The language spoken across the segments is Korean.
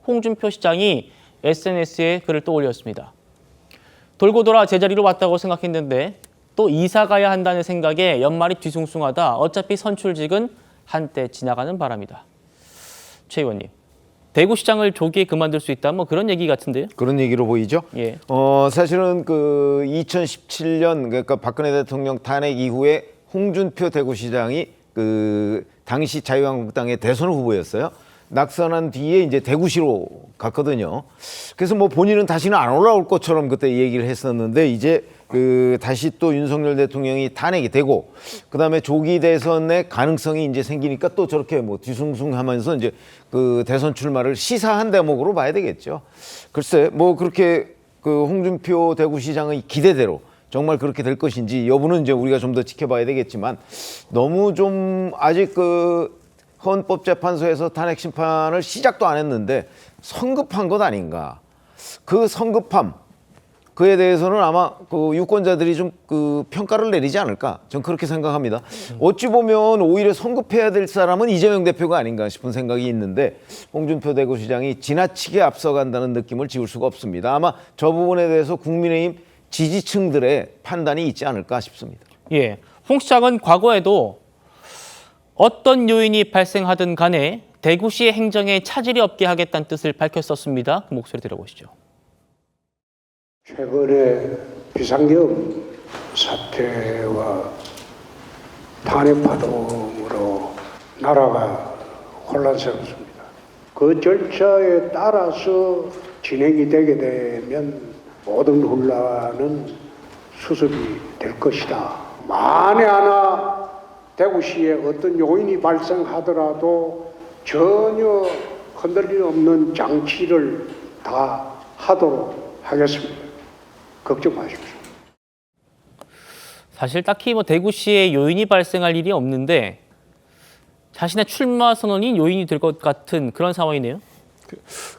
홍준표 시장이 SNS에 글을 또 올렸습니다. 돌고 돌아 제자리로 왔다고 생각했는데 또 이사 가야 한다는 생각에 연말이 뒤숭숭하다. 어차피 선출직은 한때 지나가는 바람이다. 최 의원님, 대구시장을 조기에 그만둘 수 있다. 뭐 그런 얘기 같은데요? 그런 얘기로 보이죠. 예. 사실은 그 2017년 그러니까 박근혜 대통령 탄핵 이후에 홍준표 대구시장이 그 당시 자유한국당의 대선 후보였어요. 낙선한 뒤에 이제 대구시로 갔거든요. 그래서 뭐 본인은 다시는 안 올라올 것처럼 그때 얘기를 했었는데 이제 그 다시 또 윤석열 대통령이 탄핵이 되고 그다음에 조기 대선의 가능성이 이제 생기니까 또 저렇게 뭐 뒤숭숭하면서 이제 그 대선 출마를 시사한 대목으로 봐야 되겠죠. 글쎄 뭐 그렇게 그 홍준표 대구시장의 기대대로 정말 그렇게 될 것인지 여부는 이제 우리가 좀 더 지켜봐야 되겠지만 너무 좀 아직 그 헌법재판소에서 탄핵 심판을 시작도 안 했는데 성급한 것 아닌가. 그 성급함 그에 대해서는 아마 그 유권자들이 좀 그 평가를 내리지 않을까. 전 그렇게 생각합니다. 어찌 보면 오히려 성급해야 될 사람은 이재명 대표가 아닌가 싶은 생각이 있는데 홍준표 대구시장이 지나치게 앞서간다는 느낌을 지울 수가 없습니다. 아마 저 부분에 대해서 국민의힘 지지층들의 판단이 있지 않을까 싶습니다. 예, 홍 시장은 과거에도 어떤 요인이 발생하든 간에 대구시의 행정에 차질이 없게 하겠다는 뜻을 밝혔었습니다. 그 목소리 들어보시죠. 최근에 비상계엄 사태와 탄핵 파동으로 나라가 혼란스럽습니다. 그 절차에 따라서 진행이 되게 되면 모든 혼란은 수습이 될 것이다. 만에 하나 대구시에 어떤 요인이 발생하더라도 전혀 흔들림 없는 장치를 다 하도록 하겠습니다. 걱정 마십시오. 사실 딱히 뭐 대구시에 요인이 발생할 일이 없는데 자신의 출마 선언이 요인이 될 것 같은 그런 상황이네요.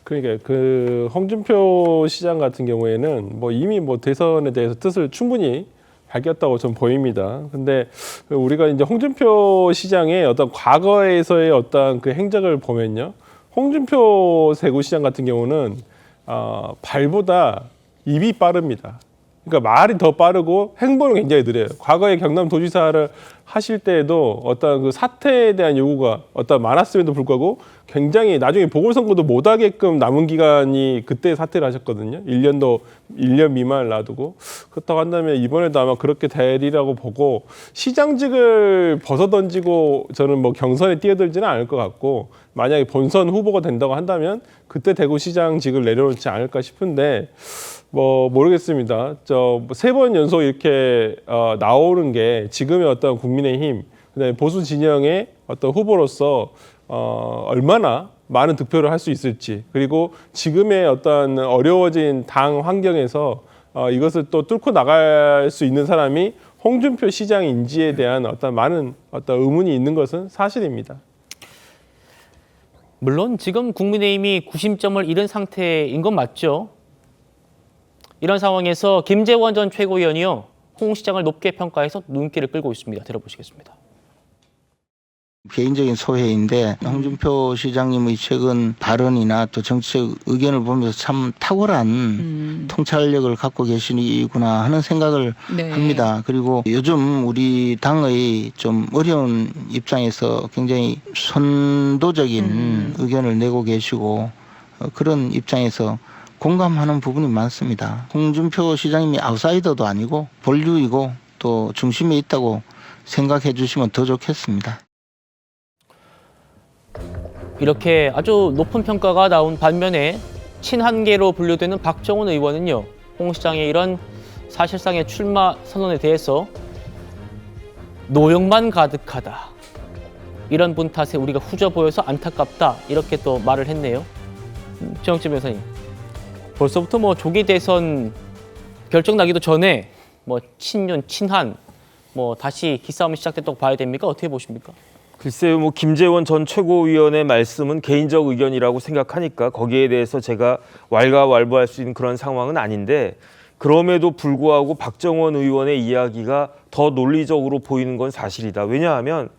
그러니까 그 홍준표 시장 같은 경우에는 뭐 이미 뭐 대선에 대해서 뜻을 충분히 밝혔다고 전 보입니다. 근데 우리가 이제 홍준표 시장의 어떤 과거에서의 어떤 그 행적을 보면요, 홍준표 대구시장 같은 경우는 발보다 입이 빠릅니다. 그러니까 말이 더 빠르고 행보는 굉장히 느려요. 과거에 경남도지사를 하실 때에도 어떤 그 사퇴에 대한 요구가 어떤 많았음에도 불구하고 굉장히 나중에 보궐선거도 못하게끔 남은 기간이 그때 사퇴를 하셨거든요. 1년 미만을 놔두고. 그렇다고 한다면 이번에도 아마 그렇게 되리라고 보고 시장직을 벗어던지고 저는 뭐 경선에 뛰어들지는 않을 것 같고 만약에 본선 후보가 된다고 한다면 그때 대구시장직을 내려놓지 않을까 싶은데 뭐 모르겠습니다. 저 3번 연속 이렇게 나오는 게 지금의 어떤 국민의힘, 그다음에 보수 진영의 어떤 후보로서 얼마나 많은 득표를 할 수 있을지, 그리고 지금의 어떤 어려워진 당 환경에서 이것을 또 뚫고 나갈 수 있는 사람이 홍준표 시장인지에 대한 어떤 많은 어떤 의문이 있는 것은 사실입니다. 물론 지금 국민의힘이 구심점을 잃은 상태인 건 맞죠. 이런 상황에서 김재원 전 최고위원이요, 홍 시장을 높게 평가해서 눈길을 끌고 있습니다. 들어보시겠습니다. 개인적인 소회인데 홍준표 시장님의 최근 발언이나 또 정책 의견을 보면서 참 탁월한 통찰력을 갖고 계시구나 하는 생각을 합니다. 그리고 요즘 우리 당의 좀 어려운 입장에서 굉장히 선도적인 의견을 내고 계시고 그런 입장에서 공감하는 부분이 많습니다. 홍준표 시장님이 아웃사이더도 아니고 본류이고 또 중심에 있다고 생각해 주시면 더 좋겠습니다. 이렇게 아주 높은 평가가 나온 반면에 친한계로 분류되는 박정훈 의원은요, 홍 시장의 이런 사실상의 출마 선언에 대해서 노역만 가득하다. 이런 분 탓에 우리가 후져 보여서 안타깝다. 이렇게 또 말을 했네요. 최영진 변호사님, 벌써부터 뭐 조기 대선 결정 나기도 전에 뭐 친윤, 친한, 뭐 다시 기싸움이 시작됐다고 봐야 됩니까? 어떻게 보십니까? 글쎄요, 뭐 김재원 전 최고위원의 말씀은 개인적 의견이라고 생각하니까 거기에 대해서 제가 왈가왈부할 수 있는 그런 상황은 아닌데, 그럼에도 불구하고 박정원 의원의 이야기가 더 논리적으로 보이는 건 사실이다. 왜냐하면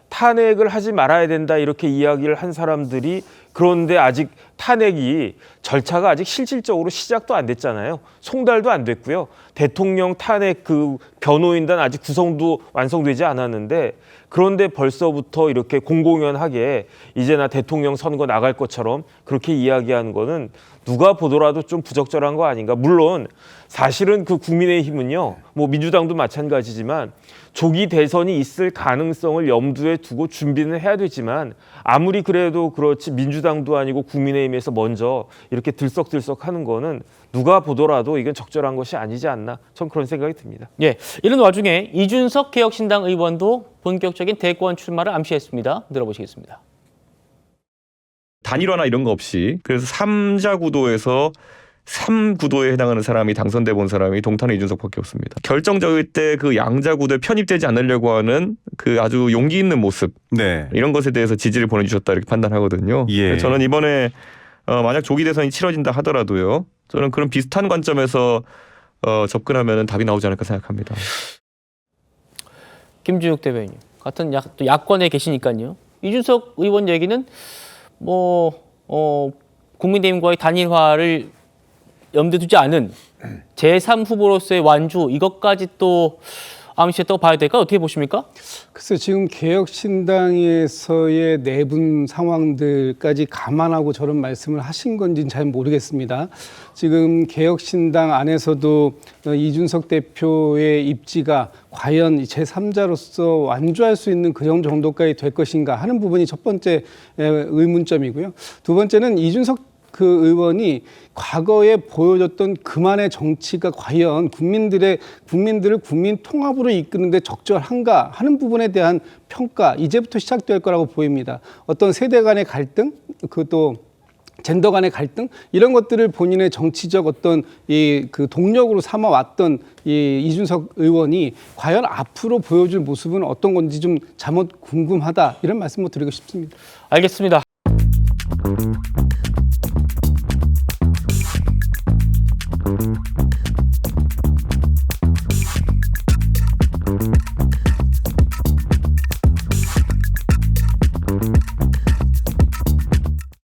탄핵을 하지 말아야 된다 이렇게 이야기를 한 사람들이 그런데 아직 탄핵이 절차가 아직 실질적으로 시작도 안 됐잖아요. 송달도 안 됐고요. 대통령 탄핵 그 변호인단 아직 구성도 완성되지 않았는데 그런데 벌써부터 이렇게 공공연하게 이제 나 대통령 선거 나갈 것처럼 그렇게 이야기하는 거는 누가 보더라도 좀 부적절한 거 아닌가. 물론 사실은 그 국민의힘은요, 뭐 민주당도 마찬가지지만 조기 대선이 있을 가능성을 염두에 두고 준비는 해야 되지만 아무리 그래도 그렇지 민주당도 아니고 국민의힘에서 먼저 이렇게 들썩들썩 하는 거는 누가 보더라도 이건 적절한 것이 아니지 않나. 전 그런 생각이 듭니다. 예, 이런 와중에 이준석 개혁신당 의원도 본격적인 대권 출마를 암시했습니다. 들어보시겠습니다. 단일화나 이런 거 없이 그래서 3자 구도에서 3구도에 해당하는 사람이 당선돼 본 사람이 동탄의 이준석밖에 없습니다. 결정적일 때 그 양자 구도에 편입되지 않으려고 하는 그 아주 용기 있는 모습 네. 이런 것에 대해서 지지를 보내주셨다 이렇게 판단하거든요. 예. 저는 이번에 만약 조기 대선이 치러진다 하더라도요. 저는 그런 비슷한 관점에서 접근하면 답이 나오지 않을까 생각합니다. 김주욱 대변인 같은 또 야권에 계시니까요. 이준석 의원 얘기는 국민의힘과의 단일화를 염두에 두지 않은 제3 후보로서의 완주 이것까지 또 암시했다고 봐야 될까? 어떻게 보십니까? 글쎄 지금 개혁신당에서의 내분 상황들까지 감안하고 저런 말씀을 하신 건지는 잘 모르겠습니다. 지금 개혁신당 안에서도 이준석 대표의 입지가 과연 제3자로서 완주할 수 있는 그 정도까지 될 것인가 하는 부분이 첫 번째 의문점이고요. 두 번째는 이준석 그 의원이 과거에 보여줬던 그만의 정치가 과연 국민들을 국민 통합으로 이끄는데 적절한가 하는 부분에 대한 평가 이제부터 시작될 거라고 보입니다. 어떤 세대 간의 갈등, 또 젠더 간의 갈등 이런 것들을 본인의 정치적 어떤 그 동력으로 삼아왔던 이준석 의원이 과연 앞으로 보여줄 모습은 어떤 건지 좀 잠옷 궁금하다 이런 말씀을 드리고 싶습니다. 알겠습니다.